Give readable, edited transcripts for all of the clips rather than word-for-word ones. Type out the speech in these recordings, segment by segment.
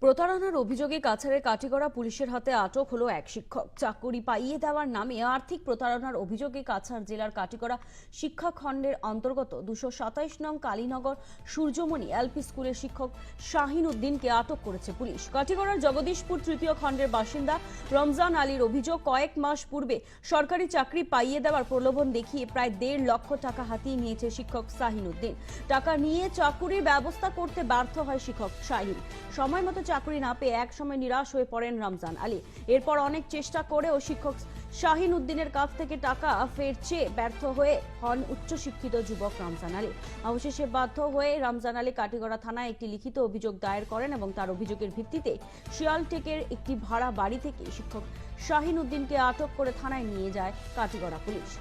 প্রতারণার অভিযোগে কাছাড়ের কাটিগড়া পুলিশের হাতে আটক হলো এক শিক্ষক। চাকুরি পাইয়ে দেওয়ার নামে আর্থিক প্রতারণার অভিযোগে কাছাড় জেলার কাটিগড়া শিক্ষাখণ্ডের অন্তর্গত 227 নং কালীনগর সূর্যমণি এলপি স্কুলের শিক্ষক শাহিন উদ্দিনকে আটক করেছে পুলিশ। কাটিগড়ার জগদীশপুর তৃতীয় খণ্ডের বাসিন্দা রমজান আলীর অভিযোগ, কয়েক মাস পূর্বে সরকারি চাকরি পাইয়ে দেওয়ার প্রলোভন দেখিয়ে প্রায় 1.5 লক্ষ টাকা হাতিয়ে নিয়েছে শিক্ষক শাহিন উদ্দিন। টাকা নিয়ে চাকুরির ব্যবস্থা করতে ব্যর্থ হয় শিক্ষক শাহিন। সময় মতো চাকরি না পেয়ে এক সময় নিরাশ হয়ে পড়েন রমজান আলী। এরপর অনেক চেষ্টা করেও শিক্ষক শাহিন উদ্দিনের কাছ থেকে টাকা ফের চেয়ে ব্যর্থ হয়ে হন উচ্চশিক্ষিত যুবক রমজান আলী। অবশেষে বাধ্য হয়ে রমজান আলী কাটিগড়া থানায় একটি লিখিত অভিযোগ দায়ের করেন এবং তার অভিযোগের ভিত্তিতে শিয়ালটেকের একটি ভাড়া বাড়ি থেকে শিক্ষক শাহিন উদ্দিনকে আটক করে থানায় নিয়ে যায় কাটিগড়া পুলিশ।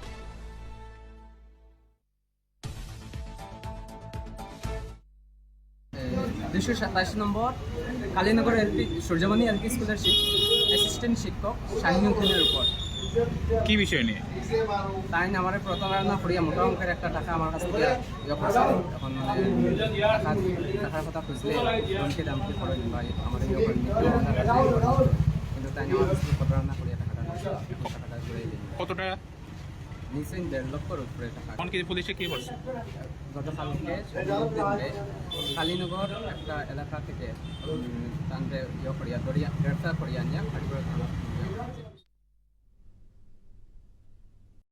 দুশো 27 নম্বর কালীনগর এলপি সূর্যমণি এলপি স্কুলের অ্যাসিস্ট্যান্ট শিক্ষক শাহিন উদ্দিনের উপর কি বিষয় নিয়ে তাই আমার প্রতারণা করিয়া মোটা অঙ্কের একটা টাকা আমার কাছ থেকে ইয়ে করছে। এখন টাকার কথা খুঁজলে লোনকে দাম কি করেন ভাই আমার ইয়ে করেন, কিন্তু তাই আমার কাছ থেকে প্রতারণা করিয়া টাকাটা ঘুরে দিন। কত টাকা নিশ্চয়ই 1.5 লক্ষের উপরে টাকা। কোন কি পুলিশে কি করছে? গতকালকে কালীনগর একটা এলাকা থেকে তাদের ইয়ে করিয়া গ্রেফতার করিয়া নিয়ে